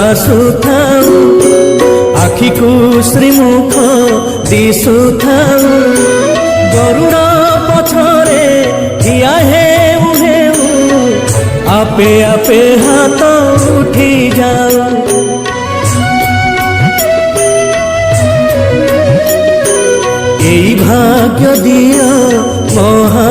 ଆସୁଥାଉ ଆଖିକୁ ଶ୍ରୀମୁଖ ଦିଶୁଥାଉ ଗରୁଡ଼ ପଛରେ ଠିଆ ହେଉ ହେଉ ଆପେ ଆପେ ହାତ ଉଠି ଯାଉ। এই ভাগ্য দিও মহা